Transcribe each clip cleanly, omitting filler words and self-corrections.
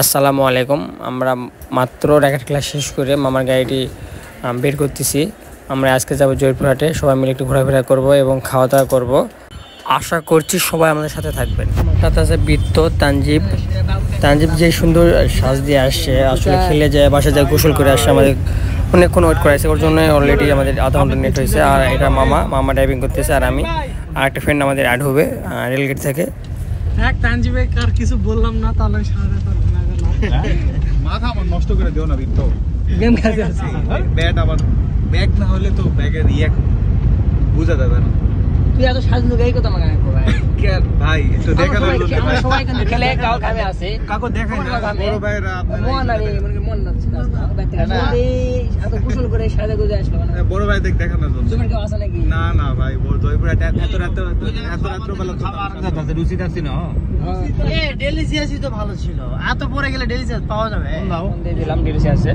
আসসালামু আলাইকুম। আমরা মাত্র র্যাকেট ক্লাস শেষ করে মামার গাড়িটি বের করতেছি। আমরা আজকে যাব জয়পুরহাটে, সবাই মিলে একটু ঘোরাফেরা করব এবং খাওয়া দাওয়া করব। আশা করছি সবাই আমাদের সাথে থাকবেন। আমার সাথে আছে বৃত্ত, তানজিব যে সুন্দর সাজ দিয়ে আসছে, আসলে খেলে যায়, বাসা যায়, গোসল করে আসছে। আমাদের অনেকক্ষণ ওয়েট করাইছে, ওর জন্য অলরেডি আমাদের আধা ঘন্টা নেট হয়েছে। আর এটা মামা ড্রাইভিং করতেছে, আর আমি আর একটা ফ্রেন্ড আমাদের অ্যাড হবে রেলগেট থেকে। তানজিবে আর কিছু বললাম না, তাহলে মাথা আমার নষ্ট করে দিও না বিত্ত। গেম খেলতে আছি, ব্যাট আবার ব্যাগ না হলে তো ব্যাগের বোঝা যাবে না। তুই এত সাজু গাই কত আমাকে ভাই ভাই একটু দেখানো আমরা সবাই কিন্তু খেলে কাও কামে আছে কাকু দেখাই না বড় ভাইরা মন আরে মন না এত কুশল করে সাজা গুজে আসলো না বড় ভাই দেখানোর জন্য। তুমি কেউ আসে নাকি? না না ভাই জয়পুর এত রাত বেলা খাবার কথা রুচি দাসি না। এ ডেলিসিয়াসই তো ভালো ছিল, এত পরে গেলে ডেলিসিয়াস পাওয়া যাবে। দিয়ে দিলাম ডেলিসিয়াসে।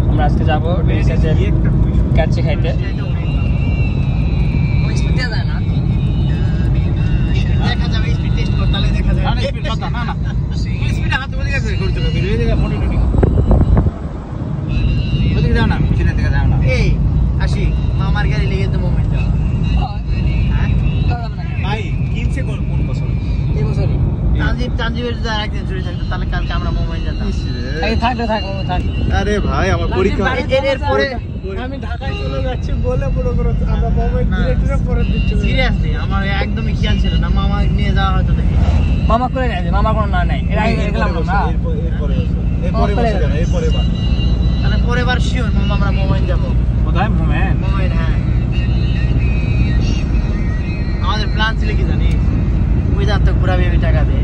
আমরা আজকে যাবো ডেলিসিয়াসে কাচ্চি খাইতে। স্পিড যায় না, দেখা যাবে স্পিড টেস্ট করতে, তাহলে দেখা যাবে। না স্পিড কথা না স্পিড হাতে বলে গেছে করতে হবে ভিডিও দেখে ফটো টুটি ওদিকে যাও না, পিছনে দিকে যাও না। এই আসি মামার গাড়ি লেগে তো মোমেন্ট হ্যাঁ ভাই কিনছে কোন বছর? এই বছরই তানজিবের যদি আরেকদিন চুরি থাকতো তাহলে কালকে আমরা মোমেন্ট যেতাম। থাক আরে ভাই আমার পরীক্ষা এর পরে আমি ঢাকায় চলে যাচ্ছি বলে পুরো আমরা মোমেন্ট ডিরেক্টরে পরে দিচ্ছি। সিরিয়াসলি আমার একদমই খেয়াল ছিল না, মামা নিয়ে যাওয়া হয়তো না। মামা করে গেছে, মামা কোনো না নাই, এর আগে গেলাম না। এরপরে বার তাহলে পরের বার শিওর মামা আমরা মোমেন্ট যাবো। কোথায় মোমেন্ট? হ্যাঁ, আমাদের প্ল্যান ছিল কি জানি, ওই যার তো ঘুরাবি আমি টাকা দিয়ে,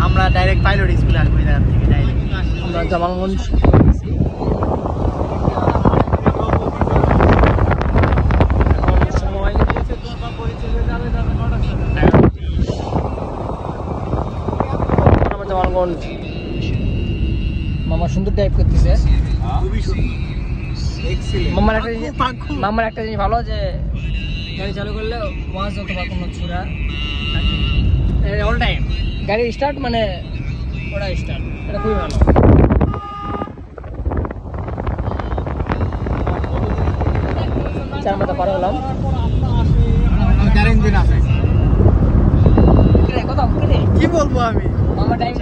আমরা ডাইরেক্ট পাইলট স্কুলে আসবো ওই জায়গা থেকে ডাইরেক্ট। আমরা জামালগঞ্জ মামা সুন্দর টাইপ করতেছে, খুবই সুন্দর এক্সিলেন্ট। মামার একটা জিনিস ভালো যে গাড়ি চালু করলে ওয়াজ অথবা কোনো ছুরা অল টাইম গাড়ি স্টার্ট মানে ওটা স্টার্ট, এটা খুবই ভালো। চার মাথা পার হলাম, কি বলবো আমি।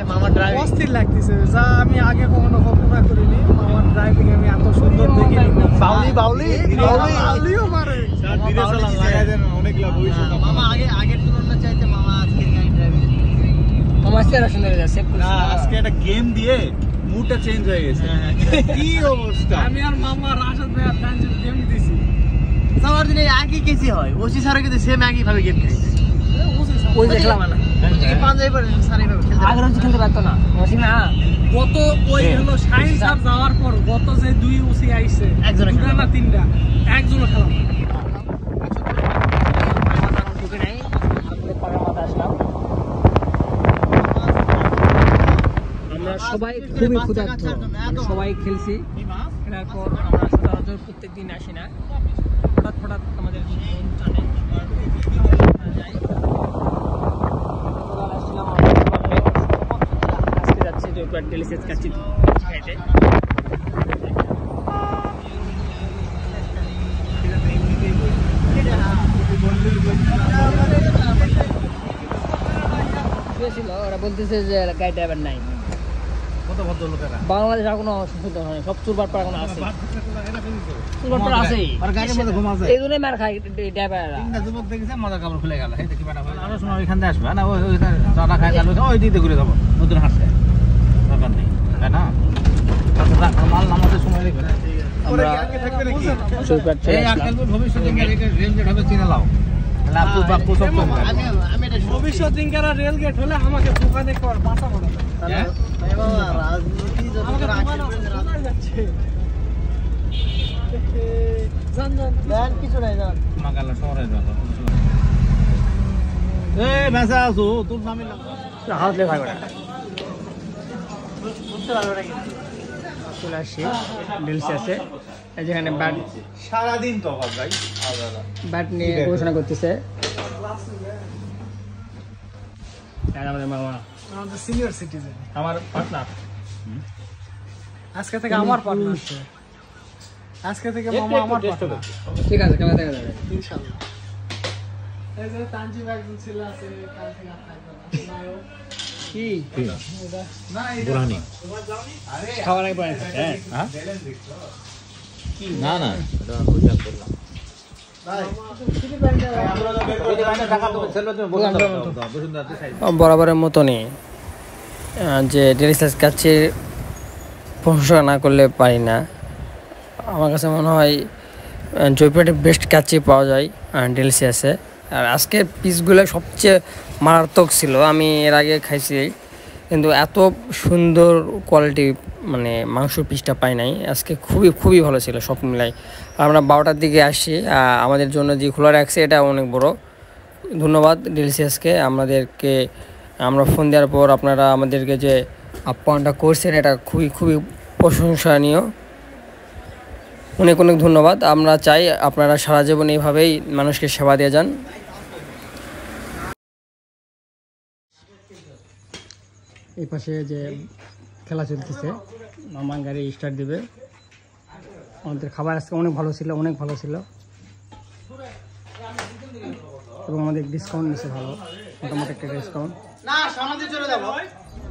মামার ড্রাইভিং অস্থির লাগতেছে, যা আমি আগে কখনো কল্পনা করিনি। মামার ড্রাইভিং আমি এত সুন্দর দেখিনি। বাউলিও মারে। অনেক লাভ হয়েছে। মামা আগের তুলনায় চাইতে মামা আজকে ড্রাইভিং মামা আজকে সুন্দর যাচ্ছে। আজকে একটা গেম দিয়ে মুডটা চেঞ্জ হয়ে গেছে। কি অবস্থা! আমি আর মামা রাশাদ ভাই আর তানজিব গেম দিছি। সবার দিনে একই কেসি হয়, ওসি স্যার কিন্তু সেম একই ভাবে গেম খেলে। ওই দেখলাম না পাঞ্জাবি পরে স্যার এইভাবে খেলতে, আগে রঞ্জি খেলতে পারতো না ওসি না। গত ওই হলো সাইন্স স্যার যাওয়ার পর গত যে দুই ওসি আইছে, একজনে দুটা না তিনটা, একজনও খেলা না। আমরা সবাই খুবই ক্ষুধার্ত, সবাই খেলছি। খেলার পর আমরা সচরাচর প্রত্যেকদিন আসি না, হঠাৎ আমাদের মন টানে যাই। আজকে যাচ্ছি জয়পুরহাট ডেলিসিয়াস কাচ্চি খাইতে। ওরা বলতেছে যে গাড়ি ড্রাইভার নাই। বাংলাদেশ আর কোনো অসুবিধা হয় না, সব চুরবাট পাড়া কোনো আছে, চুরবাট পাড়া আছেই, এই জন্যই মার খায় ড্রাইভাররা। যুবক দেখেছে মাথার কাপড় খুলে গেল, আরো সময় ওইখান থেকে আসবে না, ওই দাদা খায় চালু ওই দিতে ঘুরে যাবো, নতুন হাসছে দরকার নেই, তাই না? মাল নামাতে সময় লাগবে না। ভবিষ্যৎ দিনকারা রেল গেট হলে আমাকে দোকানে দেখতে বাঁচা পড়ে কিছু নাই জান মাগালা শহরে যাবো। এই মেসা আছো তোর নামে হাত লেখা করে বুঝতে পারলো নাকি। চলে আসছি ডেলিসিয়াসে, যেখানে ব্যাট সারাদিন তো ভাই ব্যাট নিয়ে ঘোষণা করতেছে আমাদের মামা। আমাদের সিনিয়র সিটিজেন। আমার পার্টনার। আজকে থেকে আমার পার্টনার। আজকে থেকে মামা আমার পার্টনার। ঠিক আছে, কেমন দেখা যাবে ইনশাআল্লাহ। এই যে তানজিম একজন ছিল আছে, কাল থেকে আর থাকবে না। নায়ক। কি? না এটা বুরহানি। খাওয়ার আগে পরে হ্যাঁ? না না, এটা বুঝা করলাম। বরাবরের মতনই যে ডেলিশিয়াস কাচ্চির প্রশংসা না করলে পারি না। আমার কাছে মনে হয় জয়পুরহাটে বেস্ট কাচ্চি পাওয়া যায় ডেলিশিয়াসে। আর আজকের পিসগুলো সবচেয়ে মারাত্মক ছিল। আমি এর আগে খাইছি, কিন্তু এত সুন্দর কোয়ালিটি মানে মাংসর পিসটা পাই নাই। আজকে খুবই ভালো ছিল সব মিলাই। আমরা 12টার দিকে আসি, আমাদের জন্য যে খোলা রাখছে এটা অনেক বড়। ধন্যবাদ ডেলিশিয়াসকে। আমরা ফোন দেওয়ার পর আপনারা আমাদেরকে যে আপ্যায়নটা করছেন এটা খুবই প্রশংসনীয়। অনেক ধন্যবাদ। আমরা চাই আপনারা সারা জীবন এইভাবেই মানুষকে সেবা দিয়ে যান। এই পাশে যে খেলা চলতেছে, মামা গাড়ি স্টার্ট দিবে। আমাদের খাবার আজকে অনেক ভালো ছিল এবং আমাদের ডিসকাউন্ট নিচ্ছে ভালো, মোটামুটি একটা ডিসকাউন্ট। না সামনে চলে যাবো।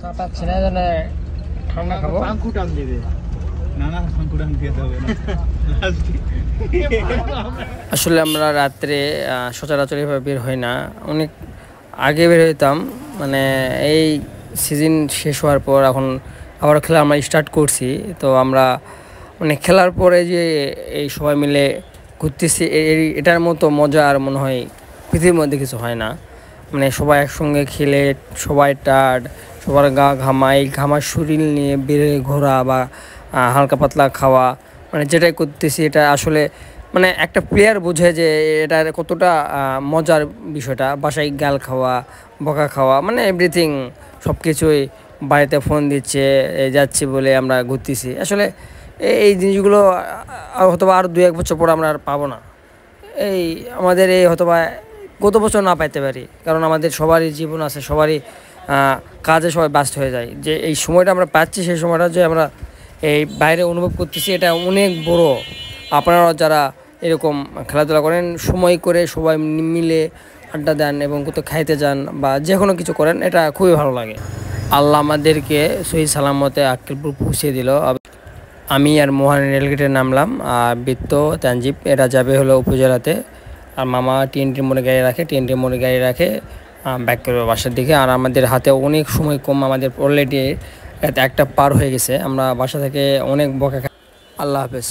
চাটা ছেড়ে জানে ঠান্ডা খাবো। পাঙ্কু টান দিবে। না না, সংকুড়ান দিয়ে হবে না। আসলে আমরা রাত্রে সচরাচর এভাবে বের হই না, অনেক আগে বের হইতাম। মানে এই সিজন শেষ হওয়ার পর এখন আবার খেলা আমরা স্টার্ট করছি। তো আমরা মানে খেলার পরে যে এই সবাই মিলে ঘুরতেছি, এটার মতো মজা আর মনে হয় পৃথিবীর মধ্যে কিছু হয় না। মানে সবাই একসঙ্গে খেলে, সবাই টায়ার্ড, সবার গা ঘামা শরীর নিয়ে বের ঘোরা বা হালকা পাতলা খাওয়া, মানে যেটাই করতেছি এটা আসলে মানে একটা প্লেয়ার বোঝে যে এটার কতটা মজার বিষয়টা। বাসায় গাল খাওয়া, বকা খাওয়া, মানে এভরিথিং সব কিছুই। বাড়িতে ফোন দিচ্ছে যাচ্ছি বলে আমরা ঘুরতেছি। আসলে এই জিনিসগুলো হয়তোবা আর 2-1 বছর পর আমরা আর পাবো না। আমাদের হয়তোবা গত বছর না পাইতে পারি, কারণ আমাদের সবারই জীবন আছে, সবারই কাজে সবাই ব্যস্ত হয়ে যায়। যে এই সময়টা আমরা পাচ্ছি, সেই সময়টা যে আমরা এই বাইরে অনুভব করতেছি এটা অনেক বড়। আপনারা যারা এরকম খেলাধুলা করেন, সময় করে সবাই মিলে আড্ডা দেন এবং কোথাও খাইতে যান বা যে কোনো কিছু করেন, এটা খুবই ভালো লাগে। আল্লাহ আমাদেরকে সহি সালামতে আক্কেলপুর পৌঁছে দিল। আমি আর মোহন রেলগেটে নামলাম, আর বৃত্ত তানজিব এরা যাবে হলো উপজেলাতে। আর মামা টিএনটির মোড়ে গাড়ি রাখে ব্যাক করবে বাসার দিকে। আর আমাদের হাতে অনেক সময় কম, আমাদের অলরেডি 1টা পার হয়ে গেছে। আমরা বাসা থেকে অনেক বকা। আল্লাহ হাফেজ।